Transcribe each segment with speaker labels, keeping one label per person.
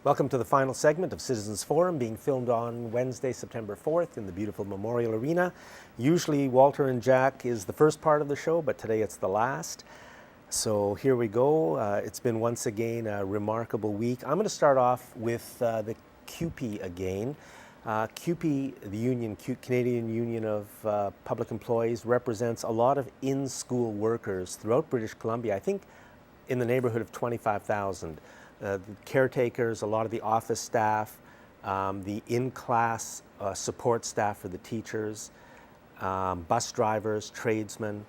Speaker 1: Welcome to the final segment of Citizens Forum, being filmed on Wednesday, September 4th in the beautiful Memorial Arena. Usually Walter and Jack is the first part of the show, but today it's the last. So here we go. It's been once again a remarkable week. I'm going to start off with the CUPE again. CUPE, the union, Canadian Union of Public Employees, represents a lot of in-school workers throughout British Columbia. I think in the neighborhood of 25,000. The caretakers, a lot of the office staff, the in-class support staff for the teachers, bus drivers, tradesmen,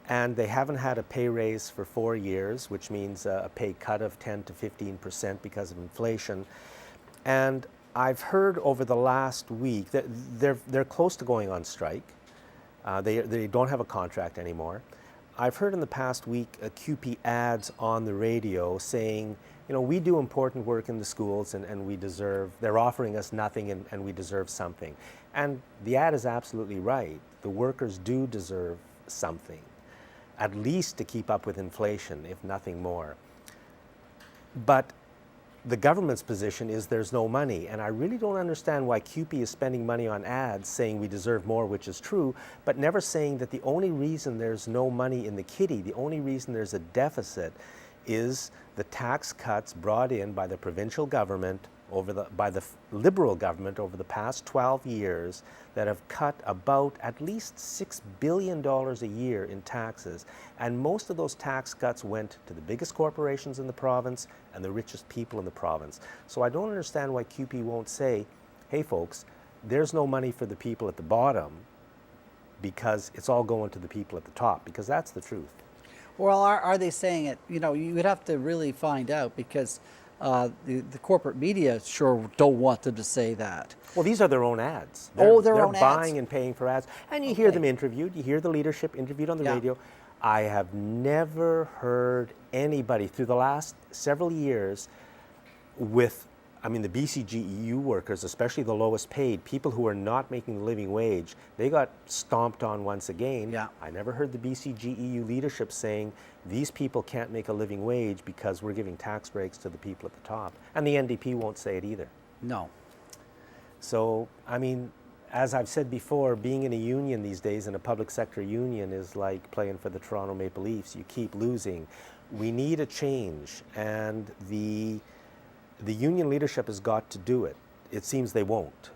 Speaker 1: and they haven't had a pay raise for 4 years, which means a pay cut of 10 to 15% because of inflation. And I've heard over the last week that they're close to going on strike. They don't have a contract anymore. I've heard in the past week CUPE ads on the radio saying, you know, we do important work in the schools and we deserve, they're offering us nothing and we deserve something. And the ad is absolutely right. The workers do deserve something, at least to keep up with inflation, if nothing more. But the government's position is there's no money, and I really don't understand why CUPE is spending money on ads saying we deserve more, which is true, but never saying that the only reason there's no money in the kitty, the only reason there's a deficit is the tax cuts brought in by the provincial government by the Liberal government over the past 12 years that have cut about at least $6 billion a year in taxes. And most of those tax cuts went to the biggest corporations in the province and the richest people in the province. So I don't understand why CUPE won't say, hey folks, there's no money for the people at the bottom because it's all going to the people at the top, because that's the truth.
Speaker 2: Well, are they saying it? You know, you would have to really find out, because the corporate media sure don't want them to say that.
Speaker 1: Well, these are their own ads.
Speaker 2: Their own ads.
Speaker 1: They're buying and paying for ads. And you hear them interviewed. You hear the leadership interviewed on the radio. I have never heard anybody through the last several years with, I mean, the BCGEU workers, especially the lowest paid, people who are not making the living wage, they got stomped on once again.
Speaker 2: Yeah.
Speaker 1: I never heard the BCGEU leadership saying these people can't make a living wage because we're giving tax breaks to the people at the top. And the NDP won't say it either.
Speaker 2: No.
Speaker 1: So, I mean, as I've said before, being in a union these days, in a public sector union, is like playing for the Toronto Maple Leafs. You keep losing. We need a change, and the union leadership has got to do it. It seems they won't,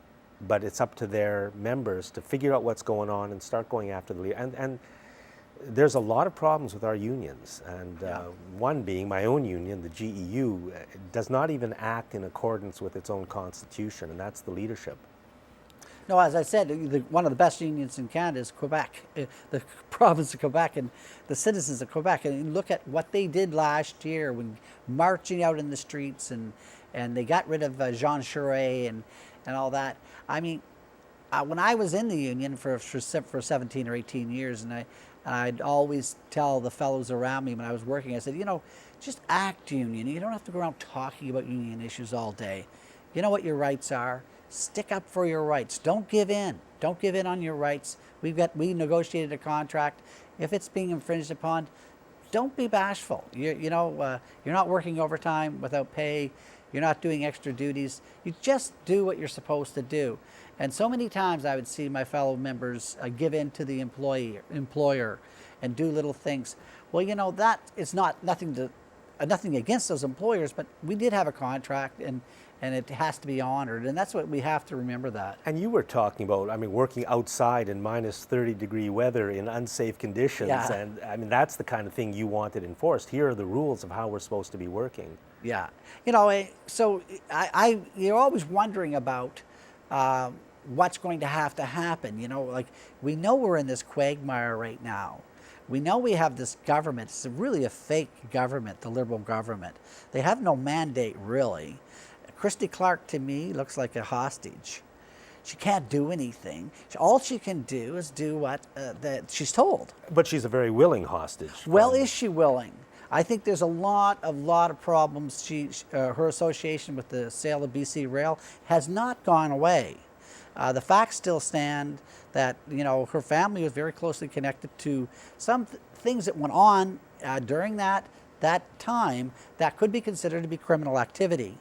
Speaker 1: but it's up to their members to figure out what's going on and start going after the leader. And there's a lot of problems with our unions, and one being my own union, the GEU, does not even act in accordance with its own constitution, and that's the leadership.
Speaker 2: No, as I said, one of the best unions in Canada is Quebec, the province of Quebec, and the citizens of Quebec. And look at what they did last year when marching out in the streets, and they got rid of Jean Charest and all that. I mean, when I was in the union for 17 or 18 years, and I'd always tell the fellows around me when I was working, I said, you know, just act union. You don't have to go around talking about union issues all day. You know what your rights are. Stick up for your rights. Don't give in. Don't give in on your rights. We negotiated a contract. If it's being infringed upon, don't be bashful. You're not working overtime without pay. You're not doing extra duties. You just do what you're supposed to do. And so many times I would see my fellow members give in to the employer and do little things. Well, you know, that is nothing against those employers, but we did have a contract, and it has to be honored, and that's what we have to remember that.
Speaker 1: And you were talking about, I mean, working outside in minus 30-degree weather in unsafe conditions, and I mean, that's the kind of thing you wanted enforced. Here are the rules of how we're supposed to be working.
Speaker 2: Yeah, you know, so you're always wondering about what's going to have to happen. You know, like, we know we're in this quagmire right now. We know we have this government. It's really a fake government, the Liberal government. They have no mandate, really. Christy Clark, to me, looks like a hostage. She can't do anything. All she can do is do what that she's told.
Speaker 1: But she's a very willing hostage.
Speaker 2: Well, is she willing? I think there's a lot of problems. Her association with the sale of BC Rail has not gone away. The facts still stand that, you know, her family was very closely connected to some things that went on during that time that could be considered to be criminal activity.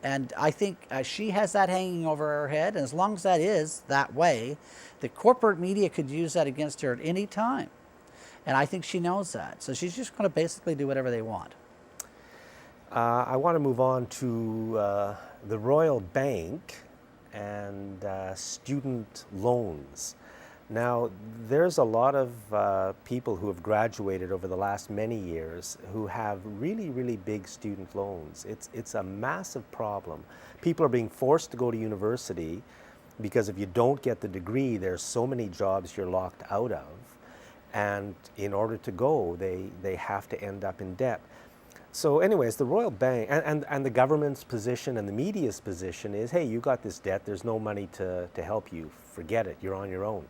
Speaker 2: And I think she has that hanging over her head. And as long as that is that way, the corporate media could use that against her at any time. And I think she knows that. So she's just going to basically do whatever they want.
Speaker 1: I want to move on to the Royal Bank and student loans. Now, there's a lot of people who have graduated over the last many years who have really, really big student loans. It's a massive problem. People are being forced to go to university because if you don't get the degree, there's so many jobs you're locked out of. And in order to go, they have to end up in debt. So anyways, the Royal Bank and the government's position and the media's position is, hey, you got this debt, there's no money to help you. Forget it, you're on your own.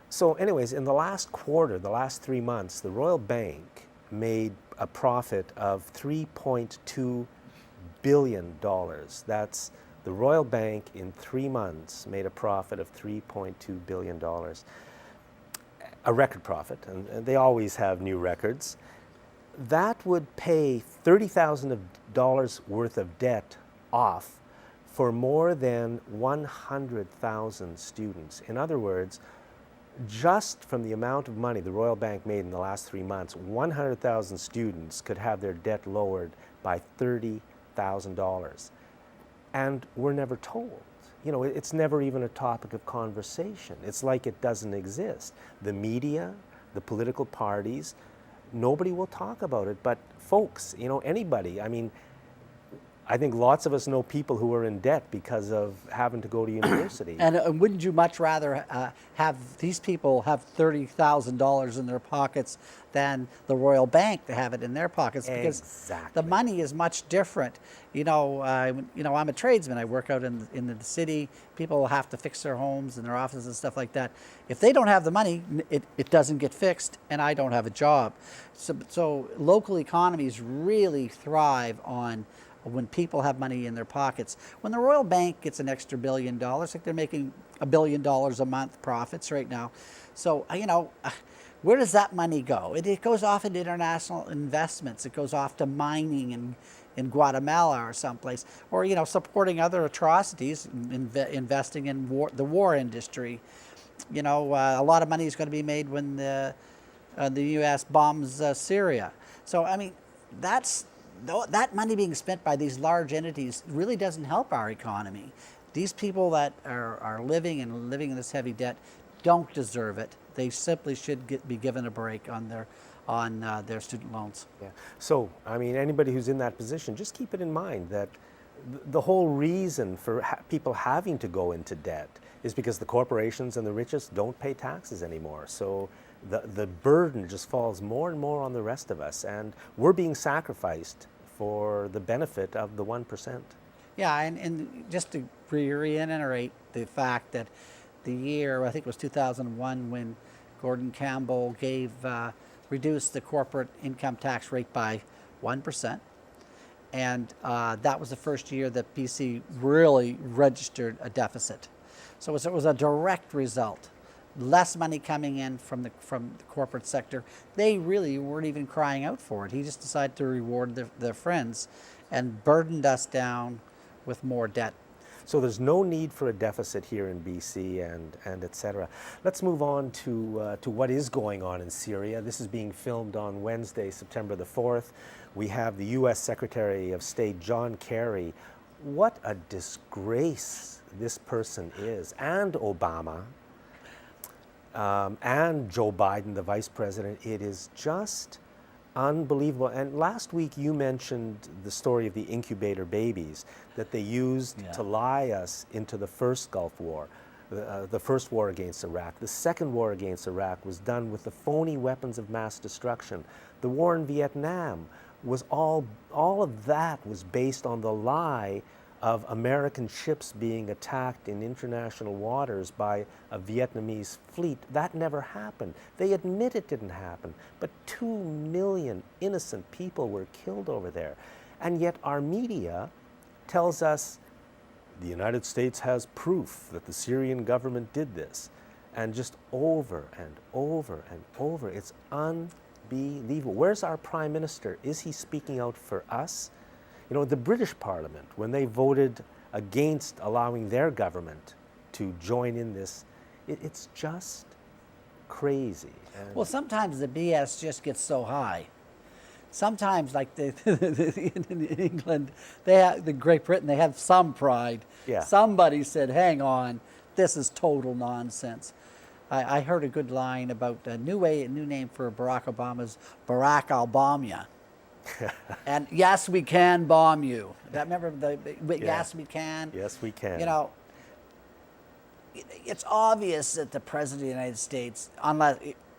Speaker 1: So anyways, in the last quarter, the last 3 months, the Royal Bank made a profit of $3.2 billion. That's the Royal Bank in 3 months made a profit of $3.2 billion. A record profit, and they always have new records. That would pay $30,000 worth of debt off for more than 100,000 students. In other words, just from the amount of money the Royal Bank made in the last 3 months, 100,000 students could have their debt lowered by $30,000. And we're never told. You know, it's never even a topic of conversation. It's like it doesn't exist. The media, the political parties, nobody will talk about it. But folks, you know, anybody, I mean, I think lots of us know people who are in debt because of having to go to university.
Speaker 2: And wouldn't you much rather have these people have $30,000 in their pockets than the Royal Bank to have it in their pockets? Because
Speaker 1: Exactly.
Speaker 2: the money is much different. You know, I'm a tradesman. I work out in the city. People have to fix their homes and their offices and stuff like that. If they don't have the money, it doesn't get fixed, and I don't have a job. So local economies really thrive on when people have money in their pockets. When the Royal Bank gets an extra $1 billion, like they're making $1 billion a month profits right now. So, you know, where does that money go? It goes off into international investments. It goes off to mining in Guatemala or someplace, or, you know, supporting other atrocities, investing in the war industry. You know, a lot of money is going to be made when the U.S. bombs Syria. So, I mean, that money being spent by these large entities really doesn't help our economy. These people that are living in this heavy debt don't deserve it. They simply should be given a break on their student loans.
Speaker 1: Yeah. So, I mean, anybody who's in that position, just keep it in mind that the whole reason for people having to go into debt is because the corporations and the richest don't pay taxes anymore. So the burden just falls more and more on the rest of us, and we're being sacrificed for the benefit of the 1%.
Speaker 2: Yeah, and just to reiterate the fact that the year, I think it was 2001, when Gordon Campbell reduced the corporate income tax rate by 1%. And that was the first year that BC really registered a deficit. So it was a direct result. Less money coming in from the corporate sector. They really weren't even crying out for it. He just decided to reward their friends and burdened us down with more debt.
Speaker 1: So there's no need for a deficit here in BC and et cetera. Let's move on to what is going on in Syria. This is being filmed on Wednesday, September the 4th. We have the U.S. Secretary of State, John Kerry. What a disgrace this person is, and Obama, and Joe Biden, the vice president. It is just unbelievable. And last week you mentioned the story of the incubator babies that they used to lie us into the first Gulf War, the first war against Iraq. The second war against Iraq was done with the phony weapons of mass destruction. The war in Vietnam was all of that was based on the lie of American ships being attacked in international waters by a Vietnamese fleet. That never happened. They admit it didn't happen, but 2 million innocent people were killed over there. And yet our media tells us the United States has proof that the Syrian government did this. And just over and over and over, it's unbelievable. Where's our prime minister? Is he speaking out for us? You know, the British Parliament, when they voted against allowing their government to join in this, it's just crazy. And
Speaker 2: Well, sometimes the BS just gets so high. Sometimes, like in England, the Great Britain, they have some pride.
Speaker 1: Yeah.
Speaker 2: Somebody said, "Hang on, this is total nonsense." I heard a good line about a new name for Barack Obama's Barack Obama. And yes, we can bomb you. That remember yes, we can.
Speaker 1: Yes, we can.
Speaker 2: You know, it's obvious that the president of the United States, unless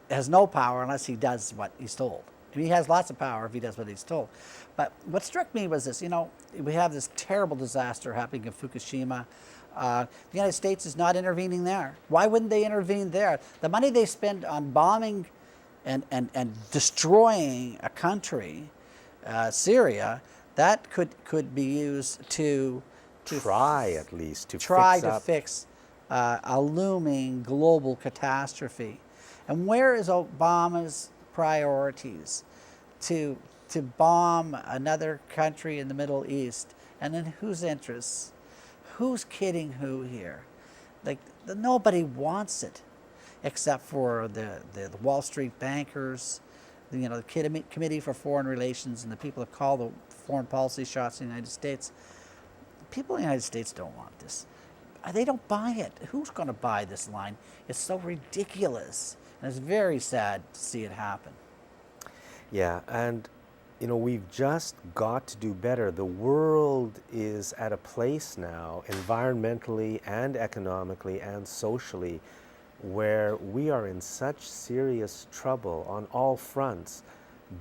Speaker 2: has no power unless he does what he's told. I mean, he has lots of power if he does what he's told. But what struck me was this, you know, we have this terrible disaster happening in Fukushima. The United States is not intervening there. Why wouldn't they intervene there? The money they spend on bombing and destroying a country, Syria, that could be used to
Speaker 1: try at least to
Speaker 2: fix a looming global catastrophe. And where is Obama's priorities? To bomb another country in the Middle East, and in whose interests? Who's kidding who here? Like, nobody wants it, except for the Wall Street bankers, you know, the Committee for Foreign Relations, and the people that call the foreign policy shots in the United States. People in the United States don't want this. They don't buy it. Who's going to buy this line? It's so ridiculous. And it's very sad to see it happen.
Speaker 1: Yeah, and you know, we've just got to do better. The world is at a place now, environmentally and economically and socially, where we are in such serious trouble on all fronts.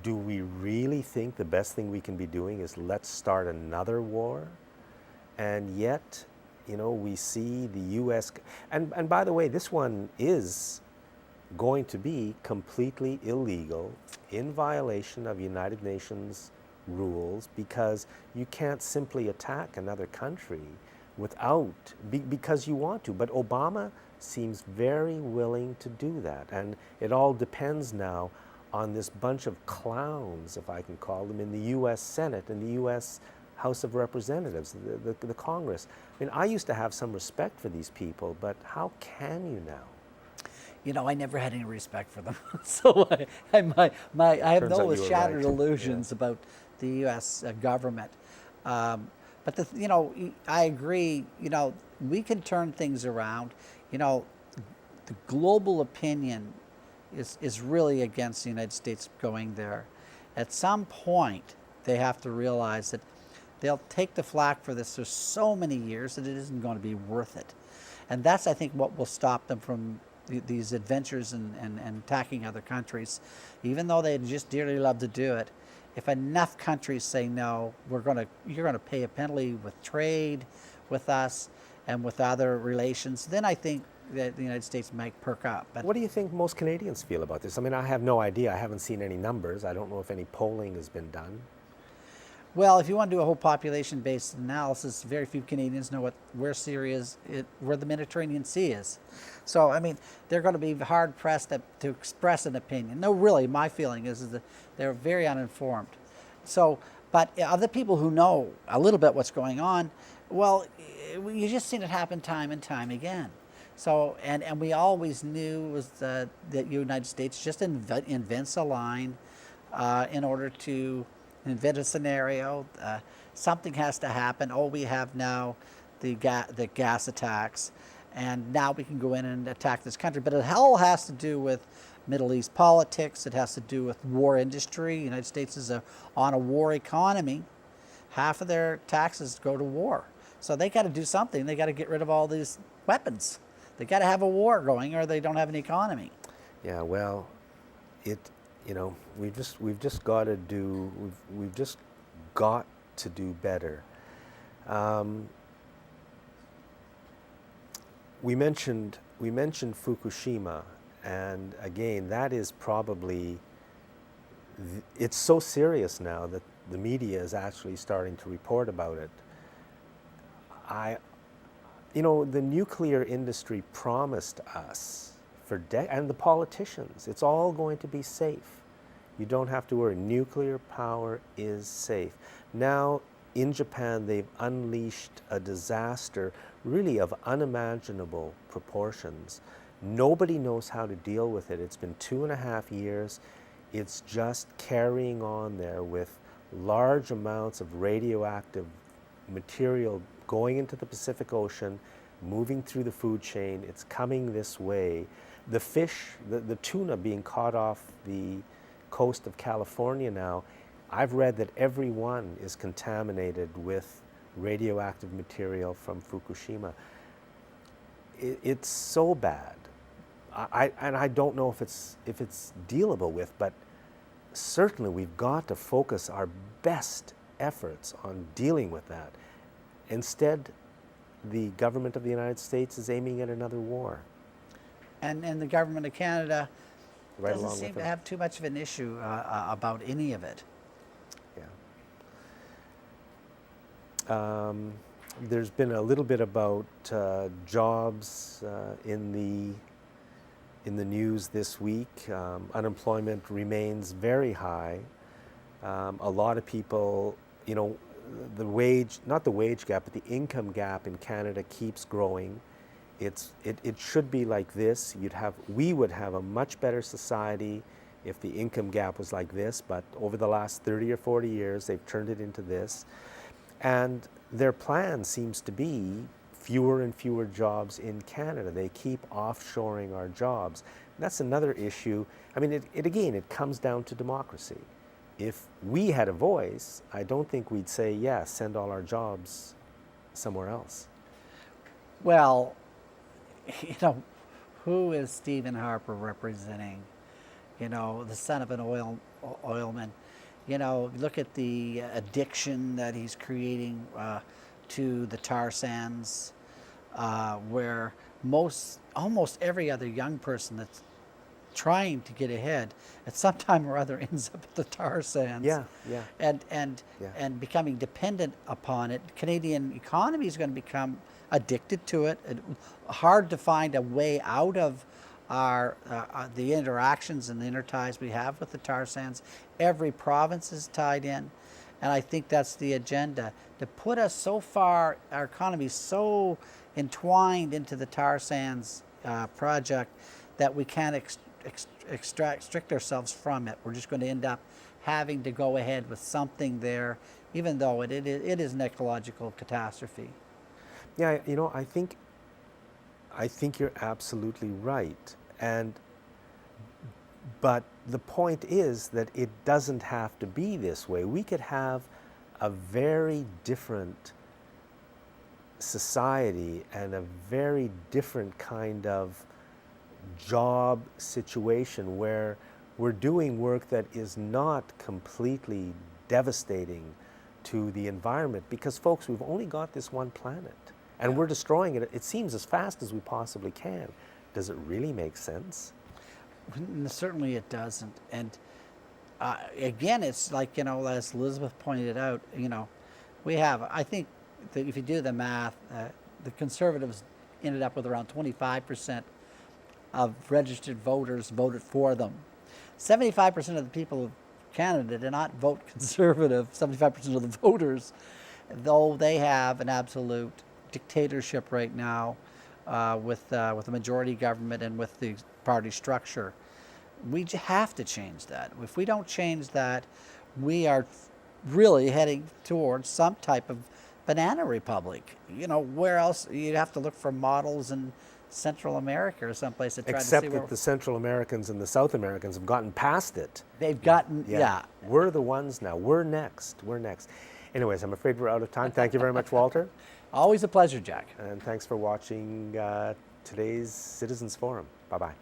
Speaker 1: Do we really think the best thing we can be doing is let's start another war? And yet, you know, we see the U.S. And by the way, this one is going to be completely illegal, in violation of United Nations rules, because you can't simply attack another country because you want to. But Obama seems very willing to do that. And it all depends now on this bunch of clowns, if I can call them, in the U.S. Senate and the U.S. House of Representatives, the Congress. I mean, I used to have some respect for these people, but how can you now?
Speaker 2: You know, I never had any respect for them. So I have no shattered illusions about the U.S. Government. But you know, I agree. You know, we can turn things around. You know, the global opinion is really against the United States going there. At some point, they have to realize that they'll take the flak for this for so many years that it isn't going to be worth it. And that's, I think, what will stop them from these adventures and attacking other countries. Even though they'd just dearly love to do it, if enough countries say no, you're going to pay a penalty with trade with us and with other relations, then I think that the United States might perk up. But
Speaker 1: what do you think most Canadians feel about this? I mean, I have no idea. I haven't seen any numbers. I don't know if any polling has been done.
Speaker 2: Well, if you want to do a whole population-based analysis, very few Canadians know where Syria is, where the Mediterranean Sea is. So, I mean, they're going to be hard-pressed to express an opinion. No, really, my feeling is that they're very uninformed. So, but other people who know a little bit what's going on, well, you just seen it happen time and time again. So, and we always knew was that the United States just invents a line in order to invent a scenario. Something has to happen. Oh, we have now the gas attacks, and now we can go in and attack this country. But it all has to do with Middle East politics. It has to do with war industry. The United States is on a war economy. Half of their taxes go to war. So they got to do something. They got to get rid of all these weapons. They got to have a war going, or they don't have an economy.
Speaker 1: Yeah, well, you know, we've just got to do better. We mentioned Fukushima, and again, that is probably it's so serious now that the media is actually starting to report about it. You know, the nuclear industry promised us and the politicians, it's all going to be safe. You don't have to worry. Nuclear power is safe. Now, in Japan, they've unleashed a disaster really of unimaginable proportions. Nobody knows how to deal with it. It's been 2.5 years. It's just carrying on there with large amounts of radioactive material going into the Pacific Ocean, moving through the food chain. It's coming this way. The fish, the tuna being caught off the coast of California now, I've read that every one is contaminated with radioactive material from Fukushima. It's so bad. I don't know if it's dealable with, but certainly we've got to focus our best efforts on dealing with that. Instead, the government of the United States is aiming at another war.
Speaker 2: And the government of Canada
Speaker 1: Right
Speaker 2: doesn't
Speaker 1: along
Speaker 2: seem
Speaker 1: with
Speaker 2: to
Speaker 1: them.
Speaker 2: have too much of an issue about any of it.
Speaker 1: Yeah. There's been a little bit about jobs in the news this week. Unemployment remains very high. A lot of people, you know, not the wage gap, but the income gap in Canada keeps growing. It should be like this. We would have a much better society if the income gap was like this, but over the last 30 or 40 years, they've turned it into this. And their plan seems to be fewer and fewer jobs in Canada. They keep offshoring our jobs. And that's another issue. I mean, it comes down to democracy. If we had a voice, I don't think we'd say, yeah, send all our jobs somewhere else.
Speaker 2: Well, you know, who is Stephen Harper representing? You know, the son of an oilman. You know, look at the addiction that he's creating to the tar sands, where almost every other young person that's trying to get ahead at some time or other ends up at the tar sands.
Speaker 1: Yeah, yeah.
Speaker 2: And becoming dependent upon it. Canadian economy is going to become addicted to it. Hard to find a way out of the interactions and the interties we have with the tar sands. Every province is tied in, and I think that's the agenda, to put us so far, our economy so entwined into the tar sands project that we can't extract ourselves from it. We're just going to end up having to go ahead with something there, even though it is an ecological catastrophe.
Speaker 1: Yeah, you know, I think you're absolutely right. But the point is that it doesn't have to be this way. We could have a very different society and a very different kind of job situation where we're doing work that is not completely devastating to the environment, because folks, we've only got this one planet and we're destroying it, it seems, as fast as we possibly can. Does it really make sense?
Speaker 2: Certainly it doesn't. And again, it's like, you know, as Elizabeth pointed out, you know, I think that if you do the math, the Conservatives ended up with around 25% of registered voters voted for them. 75% of the people of Canada did not vote Conservative, 75% of the voters, though they have an absolute dictatorship right now with the majority government and with the party structure. We have to change that. If we don't change that, we are really heading towards some type of banana republic. You know, where else? You'd have to look for models in Central America or someplace to try
Speaker 1: Except
Speaker 2: to see
Speaker 1: that the Central Americans and the South Americans have gotten past it.
Speaker 2: they've gotten. Yeah.
Speaker 1: We're the ones now. We're next. Anyways, I'm afraid we're out of time. Thank you very much, Walter.
Speaker 2: Always a pleasure, Jack.
Speaker 1: And thanks for watching today's Citizens Forum. Bye-bye.